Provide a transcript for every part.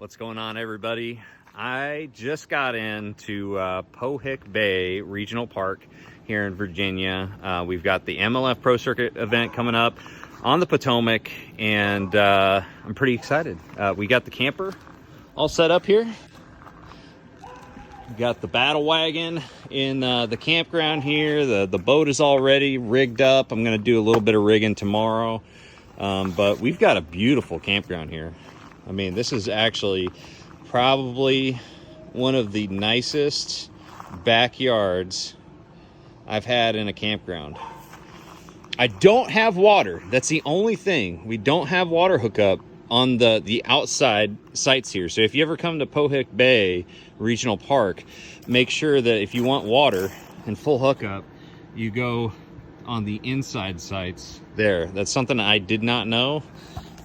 What's going on, everybody? I just got into Pohick Bay Regional Park here in Virginia. We've got the MLF Pro Circuit event coming up on the Potomac, and I'm pretty excited. We got the camper all set up here. We got the battle wagon in the campground here. The boat is already rigged up. I'm going to do a little bit of rigging tomorrow, but we've got a beautiful campground here. I mean, this is actually probably one of the nicest backyards I've had in a campground. I don't have water. That's the only thing. We don't have water hookup on the outside sites here. So if you ever come to Pohick Bay Regional Park, make sure that if you want water and full hookup, you go on the inside sites there. That's something I did not know,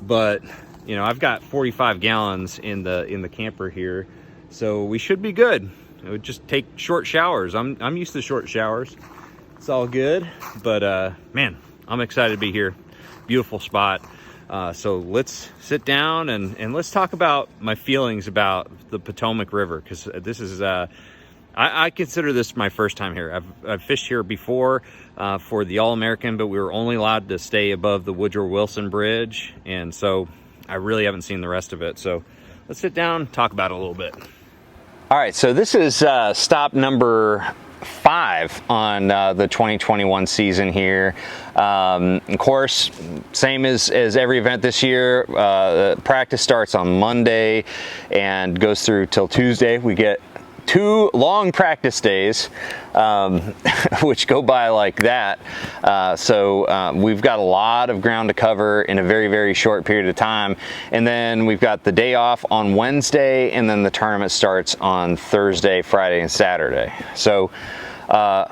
but you know, I've got 45 gallons in the camper here, so we should be good. It would just take short showers. I'm used to short showers. It's all good, but man, I'm excited to be here. Beautiful spot. So let's sit down and let's talk about my feelings about the Potomac River, because this is I consider this my first time here. I've fished here before for the All-American, but we were only allowed to stay above the Woodrow Wilson Bridge, and so I really haven't seen the rest of it. So let's sit down and talk about it a little bit. All right, so this is stop number 5 on the 2021 season here. Of course, same as every event this year, practice starts on Monday and goes through till Tuesday. We get 2 long practice days, which go by like that. So we've got a lot of ground to cover in a very, very short period of time. And then we've got the day off on Wednesday, and then the tournament starts on Thursday, Friday, and Saturday. So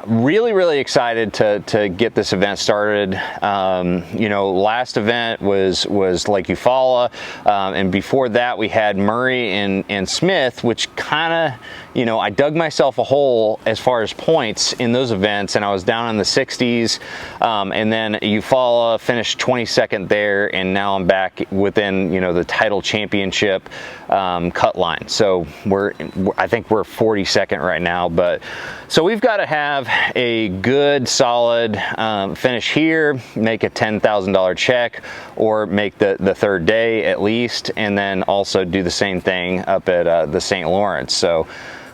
really excited to get this event started. You know, last event was Lake Eufaula, and before that we had Murray and Smith, which kind of, you know, I dug myself a hole as far as points in those events, and I was down in the 60s, and then Eufaula finished 22nd there, and now I'm back within, you know, the title championship cut line. So I think we're 42nd right now, but so we've got to have a good solid finish here, make a $10,000 check, or make the third day at least, and then also do the same thing up at the St. Lawrence. So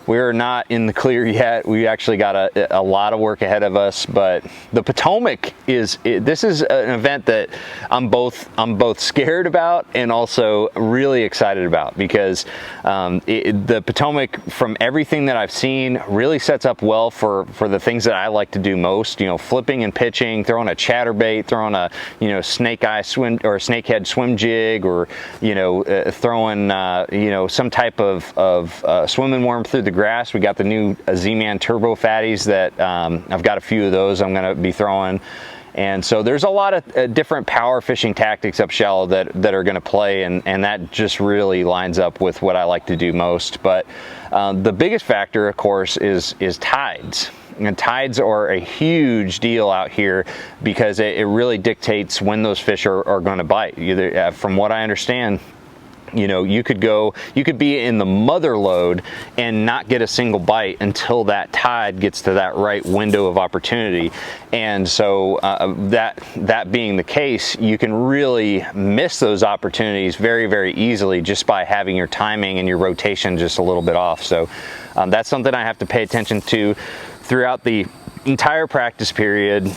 we're not in the clear yet. We actually got a lot of work ahead of us, but the Potomac this is an event that I'm both scared about and also really excited about, because the Potomac, from everything that I've seen, really sets up well for the things that I like to do most. You know, flipping and pitching, throwing a chatterbait, throwing a, you know, snake eye swim or snakehead swim jig, or, you know, throwing you know, some type of swimming worm through the grass. We got the new Z-Man Turbo Fatties that I've got a few of those I'm going to be throwing. And so there's a lot of different power fishing tactics up shallow that are going to play, and that just really lines up with what I like to do most. But the biggest factor, of course, is tides. And tides are a huge deal out here, because it really dictates when those fish are going to bite. Either, from what I understand, you know, you could be in the mother load and not get a single bite until that tide gets to that right window of opportunity. And so that being the case, you can really miss those opportunities very, very easily just by having your timing and your rotation just a little bit off. So that's something I have to pay attention to throughout the entire practice period.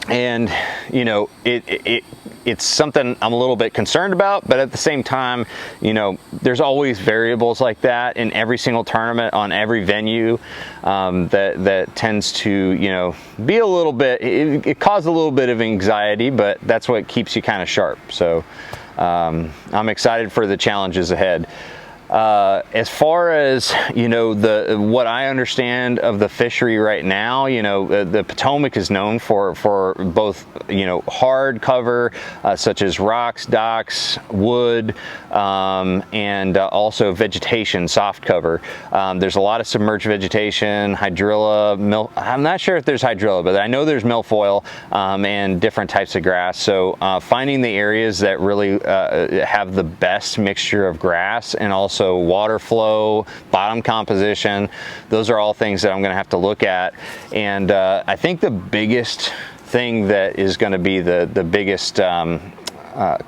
And, you know, it's something I'm a little bit concerned about, but at the same time, you know, there's always variables like that in every single tournament on every venue, that tends to, you know, be a little bit, it caused a little bit of anxiety, but that's what keeps you kind of sharp. So I'm excited for the challenges ahead. As far as, you know, what I understand of the fishery right now, you know, the Potomac is known for both, you know, hard cover, such as rocks, docks, wood, and also vegetation, soft cover. There's a lot of submerged vegetation, hydrilla, I'm not sure if there's hydrilla, but I know there's milfoil, and different types of grass. So finding the areas that really have the best mixture of grass and also water flow, bottom composition, those are all things that I'm going to have to look at. And I think the biggest thing that is going to be the biggest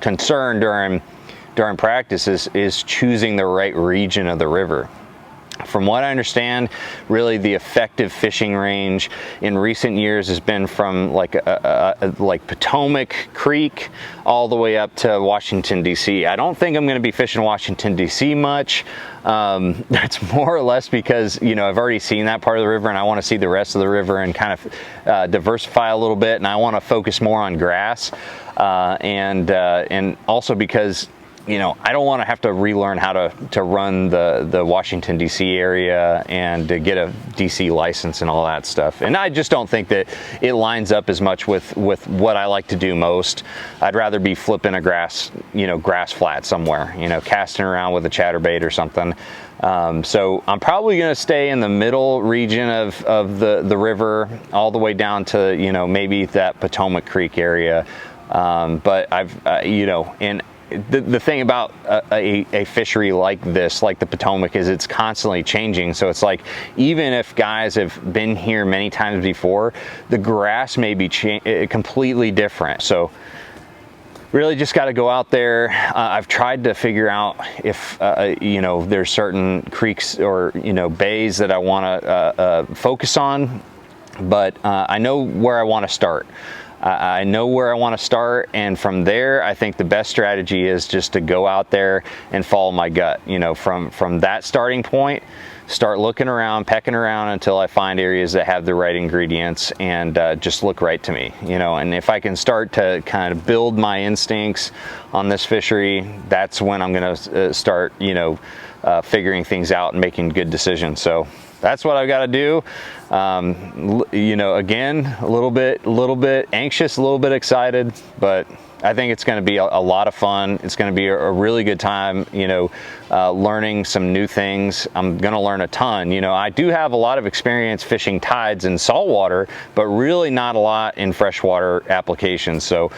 concern during practice is choosing the right region of the river. From what I understand, really the effective fishing range in recent years has been from like Potomac Creek all the way up to Washington, D.C. I don't think I'm going to be fishing Washington, D.C. much. That's more or less because, you know, I've already seen that part of the river and I want to see the rest of the river and kind of diversify a little bit, and I want to focus more on grass, and also because, you know, I don't want to have to relearn how to run the Washington, D.C. area and to get a D.C. license and all that stuff. And I just don't think that it lines up as much with what I like to do most. I'd rather be flipping a grass flat somewhere, you know, casting around with a chatterbait or something. So I'm probably going to stay in the middle region of the river all the way down to, you know, maybe that Potomac Creek area. But I've, you know, and the thing about a fishery like this, like the Potomac, is it's constantly changing. So it's like, even if guys have been here many times before, the grass may be completely different. So really just got to go out there. I've tried to figure out if, you know, there's certain creeks or, you know, bays that I want to focus on, but I know where I want to start. I know where I want to start, and from there I think the best strategy is just to go out there and follow my gut. You know, from that starting point, start looking around, pecking around until I find areas that have the right ingredients and just look right to me, you know. And if I can start to kind of build my instincts on this fishery, that's when I'm going to start, you know, figuring things out and making good decisions. So that's what I've got to do. You know, again, a little bit anxious, a little bit excited, but I think it's going to be a lot of fun. It's going to be a really good time, you know, learning some new things. I'm going to learn a ton. You know, I do have a lot of experience fishing tides in saltwater, but really not a lot in freshwater applications. So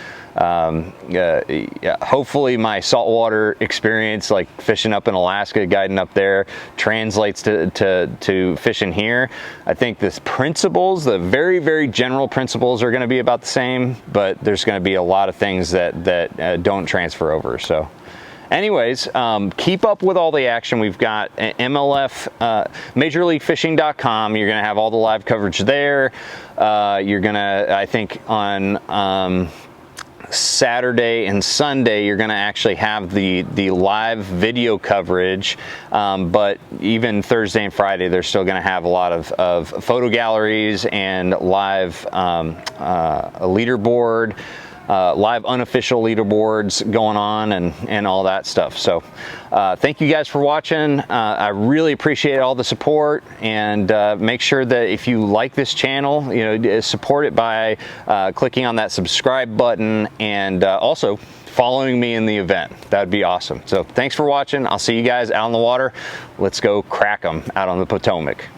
hopefully my saltwater experience, like fishing up in Alaska, guiding up there, translates to fishing here. I think the principles, the very, very general principles, are going to be about the same, but there's going to be a lot of things that don't transfer over. So anyways, keep up with all the action. We've got MLF, MajorLeagueFishing.com. You're going to have all the live coverage there. You're going to, I think on Saturday and Sunday, you're going to actually have the live video coverage, but even Thursday and Friday, they're still going to have a lot of photo galleries and live a leaderboard, live unofficial leaderboards going on, and all that stuff. So thank you guys for watching. I really appreciate all the support, and make sure that if you like this channel, you know, support it by clicking on that subscribe button, and also following me in the event. That'd be awesome. So thanks for watching. I'll see you guys out on the water. Let's go crack them out on the Potomac.